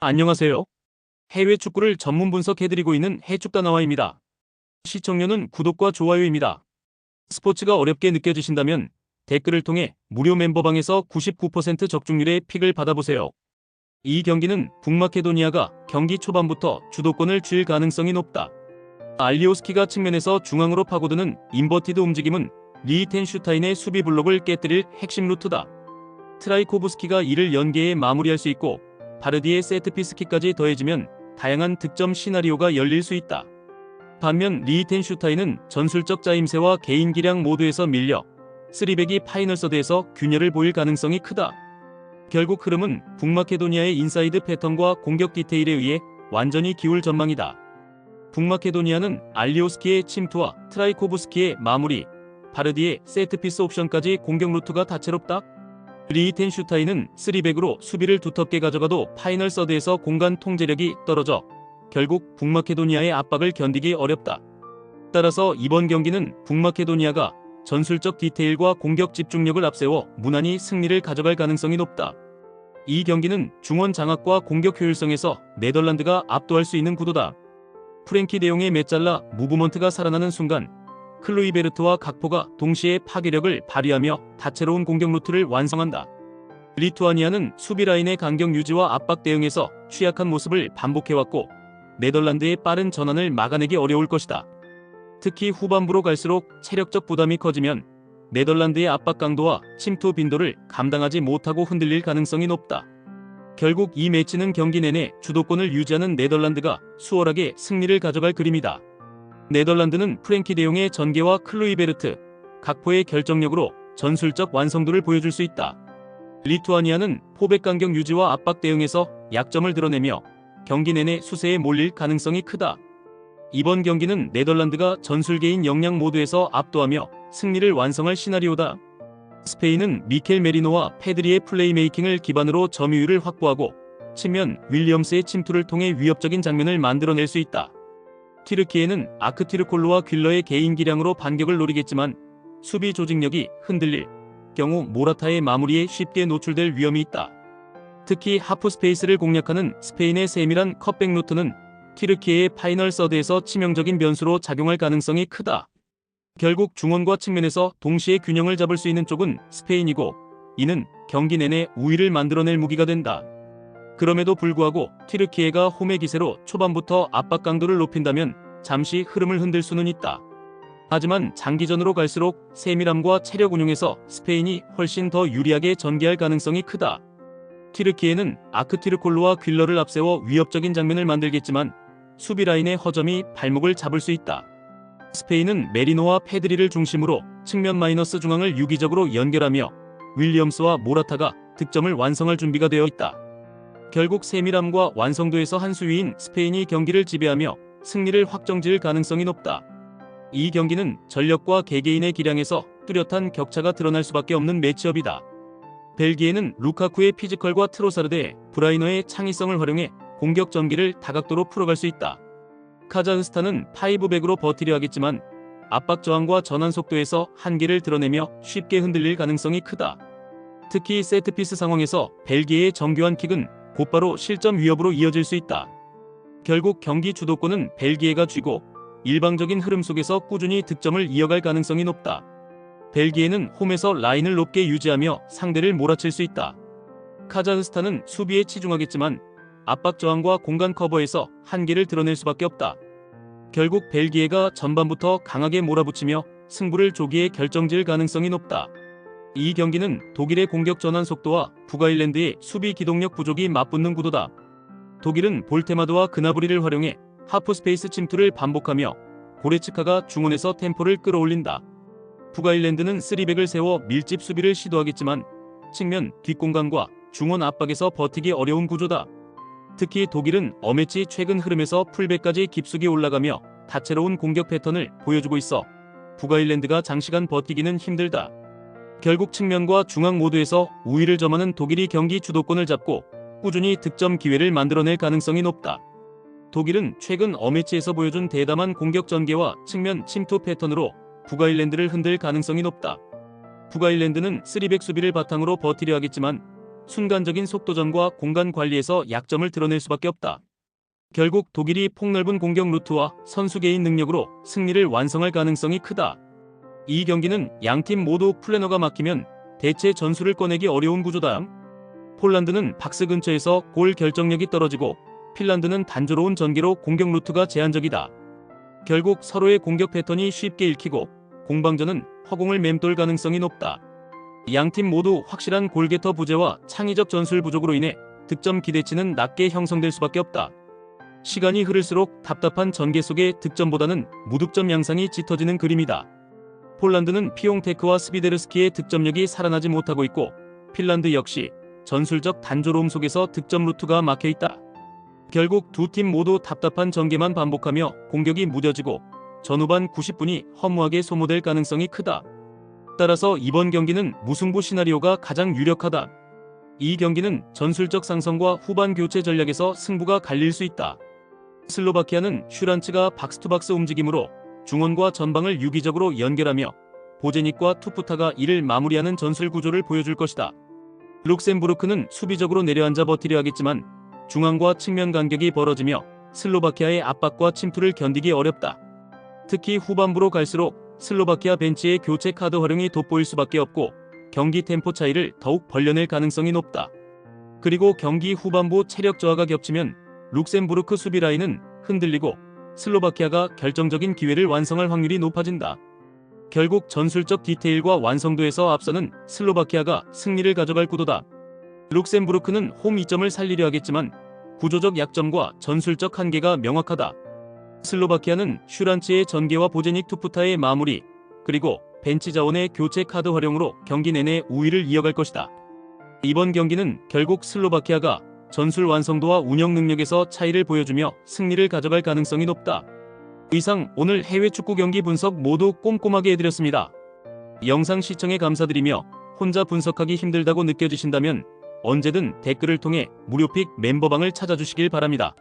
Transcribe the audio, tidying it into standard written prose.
안녕하세요. 해외 축구를 전문 분석해드리고 있는 해축다나와입니다. 시청료는 구독과 좋아요입니다. 스포츠가 어렵게 느껴지신다면 댓글을 통해 무료 멤버방에서 99% 적중률의 픽을 받아보세요. 이 경기는 북마케도니아가 경기 초반부터 주도권을 쥘 가능성이 높다. 알리오스키가 측면에서 중앙으로 파고드는 인버티드 움직임은 리히텐슈타인의 수비 블록을 깨뜨릴 핵심 루트다. 트라이코브스키가 이를 연계해 마무리할 수 있고 바르디의 세트피스킥까지 더해지면 다양한 득점 시나리오가 열릴 수 있다. 반면 리히텐슈타인은 전술적 짜임새와 개인 기량 모두에서 밀려 3백이 파이널 서드에서 균열을 보일 가능성이 크다. 결국 흐름은 북마케도니아의 인사이드 패턴과 공격 디테일에 의해 완전히 기울 전망이다. 북마케도니아는 알리오스키의 침투와 트라이코브스키의 마무리, 바르디의 세트피스 옵션까지 공격 루트가 다채롭다. 리히텐슈타인은 3백으로 수비를 두텁게 가져가도 파이널 서드에서 공간 통제력이 떨어져 결국 북마케도니아의 압박을 견디기 어렵다. 따라서 이번 경기는 북마케도니아가 전술적 디테일과 공격 집중력을 앞세워 무난히 승리를 가져갈 가능성이 높다. 이 경기는 중원 장악과 공격 효율성에서 네덜란드가 압도할 수 있는 구도다. 프랭키 데용의 메잘라 무브먼트가 살아나는 순간 클루이베르트와 각포가 동시에 파괴력을 발휘하며 다채로운 공격 루트를 완성한다. 리투아니아는 수비 라인의 간격 유지와 압박 대응에서 취약한 모습을 반복해왔고 네덜란드의 빠른 전환을 막아내기 어려울 것이다. 특히 후반부로 갈수록 체력적 부담이 커지면 네덜란드의 압박 강도와 침투 빈도를 감당하지 못하고 흔들릴 가능성이 높다. 결국 이 매치는 경기 내내 주도권을 유지하는 네덜란드가 수월하게 승리를 가져갈 그림이다. 네덜란드는 프랭키 데용의 전개와 클루이베르트, 각포의 결정력으로 전술적 완성도를 보여줄 수 있다. 리투아니아는 포백 간격 유지와 압박 대응에서 약점을 드러내며 경기 내내 수세에 몰릴 가능성이 크다. 이번 경기는 네덜란드가 전술개인 역량 모두에서 압도하며 승리를 완성할 시나리오다. 스페인은 미켈 메리노와 페드리의 플레이메이킹을 기반으로 점유율을 확보하고 측면 윌리엄스의 침투를 통해 위협적인 장면을 만들어낼 수 있다. 튀르키예는 아크티르콜루와 퀼러의 개인 기량으로 반격을 노리겠지만 수비 조직력이 흔들릴 경우 모라타의 마무리에 쉽게 노출될 위험이 있다. 특히 하프 스페이스를 공략하는 스페인의 세밀한 컷백 루트는 튀르키예의 파이널 서드에서 치명적인 변수로 작용할 가능성이 크다. 결국 중원과 측면에서 동시에 균형을 잡을 수 있는 쪽은 스페인이고 이는 경기 내내 우위를 만들어낼 무기가 된다. 그럼에도 불구하고 튀르키예가 홈의 기세로 초반부터 압박 강도를 높인다면 잠시 흐름을 흔들 수는 있다. 하지만 장기전으로 갈수록 세밀함과 체력 운용에서 스페인이 훨씬 더 유리하게 전개할 가능성이 크다. 튀르키예는 아크티르콜루와 퀼러를 앞세워 위협적인 장면을 만들겠지만 수비 라인의 허점이 발목을 잡을 수 있다. 스페인은 메리노와 페드리를 중심으로 측면 마이너스 중앙을 유기적으로 연결하며 윌리엄스와 모라타가 득점을 완성할 준비가 되어 있다. 결국 세밀함과 완성도에서 한 수 위인 스페인이 경기를 지배하며 승리를 확정지을 가능성이 높다. 이 경기는 전력과 개개인의 기량에서 뚜렷한 격차가 드러날 수밖에 없는 매치업이다. 벨기에는 루카쿠의 피지컬과 트로사르드의 브라이너의 창의성을 활용해 공격 전개를 다각도로 풀어갈 수 있다. 카자흐스탄은 5백으로 버티려 하겠지만 압박 저항과 전환 속도에서 한계를 드러내며 쉽게 흔들릴 가능성이 크다. 특히 세트피스 상황에서 벨기에의 정교한 킥은 곧바로 실점 위협으로 이어질 수 있다. 결국 경기 주도권은 벨기에가 쥐고 일방적인 흐름 속에서 꾸준히 득점을 이어갈 가능성이 높다. 벨기에는 홈에서 라인을 높게 유지하며 상대를 몰아칠 수 있다. 카자흐스탄은 수비에 치중하겠지만 압박 저항과 공간 커버에서 한계를 드러낼 수밖에 없다. 결국 벨기에가 전반부터 강하게 몰아붙이며 승부를 조기에 결정지을 가능성이 높다. 이 경기는 독일의 공격 전환 속도와 북아일랜드의 수비 기동력 부족이 맞붙는 구도다. 독일은 볼테마드와 그나브리를 활용해 하프 스페이스 침투를 반복하며 고레츠카가 중원에서 템포를 끌어올린다. 북아일랜드는 3백을 세워 밀집 수비를 시도하겠지만 측면 뒷공간과 중원 압박에서 버티기 어려운 구조다. 특히 독일은 어매치 최근 흐름에서 풀백까지 깊숙이 올라가며 다채로운 공격 패턴을 보여주고 있어 북아일랜드가 장시간 버티기는 힘들다. 결국 측면과 중앙 모두에서 우위를 점하는 독일이 경기 주도권을 잡고 꾸준히 득점 기회를 만들어낼 가능성이 높다. 독일은 최근 어매치에서 보여준 대담한 공격 전개와 측면 침투 패턴으로 북아일랜드를 흔들 가능성이 높다. 북아일랜드는 3백 수비를 바탕으로 버티려 하겠지만 순간적인 속도전과 공간 관리에서 약점을 드러낼 수밖에 없다. 결국 독일이 폭넓은 공격 루트와 선수 개인 능력으로 승리를 완성할 가능성이 크다. 이 경기는 양팀 모두 플래너가 막히면 대체 전술을 꺼내기 어려운 구조다. 폴란드는 박스 근처에서 골 결정력이 떨어지고 핀란드는 단조로운 전개로 공격 루트가 제한적이다. 결국 서로의 공격 패턴이 쉽게 읽히고 공방전은 허공을 맴돌 가능성이 높다. 양팀 모두 확실한 골게터 부재와 창의적 전술 부족으로 인해 득점 기대치는 낮게 형성될 수밖에 없다. 시간이 흐를수록 답답한 전개 속의 득점보다는 무득점 양상이 짙어지는 그림이다. 폴란드는 피옹테크와 스비데르스키의 득점력이 살아나지 못하고 있고 핀란드 역시 전술적 단조로움 속에서 득점 루트가 막혀있다. 결국 두 팀 모두 답답한 전개만 반복하며 공격이 무뎌지고 전후반 90분이 허무하게 소모될 가능성이 크다. 따라서 이번 경기는 무승부 시나리오가 가장 유력하다. 이 경기는 전술적 상성과 후반 교체 전략에서 승부가 갈릴 수 있다. 슬로바키아는 슈란츠가 박스투박스 움직임으로 중원과 전방을 유기적으로 연결하며 보제닉과 투푸타가 이를 마무리하는 전술 구조를 보여줄 것이다. 룩셈부르크는 수비적으로 내려앉아 버티려 하겠지만 중앙과 측면 간격이 벌어지며 슬로바키아의 압박과 침투를 견디기 어렵다. 특히 후반부로 갈수록 슬로바키아 벤치의 교체 카드 활용이 돋보일 수밖에 없고 경기 템포 차이를 더욱 벌려낼 가능성이 높다. 그리고 경기 후반부 체력 저하가 겹치면 룩셈부르크 수비 라인은 흔들리고 슬로바키아가 결정적인 기회를 완성할 확률이 높아진다. 결국 전술적 디테일과 완성도에서 앞서는 슬로바키아가 승리를 가져갈 구도다. 룩셈부르크는 홈 2점을 살리려 하겠지만 구조적 약점과 전술적 한계가 명확하다. 슬로바키아는 슈란츠의 전개와 보제닉 투푸타의 마무리, 그리고 벤치 자원의 교체 카드 활용으로 경기 내내 우위를 이어갈 것이다. 이번 경기는 결국 슬로바키아가 전술 완성도와 운영 능력에서 차이를 보여주며 승리를 가져갈 가능성이 높다. 이상 오늘 해외 축구 경기 분석 모두 꼼꼼하게 해드렸습니다. 영상 시청에 감사드리며 혼자 분석하기 힘들다고 느껴지신다면 언제든 댓글을 통해 무료픽 멤버방을 찾아주시길 바랍니다.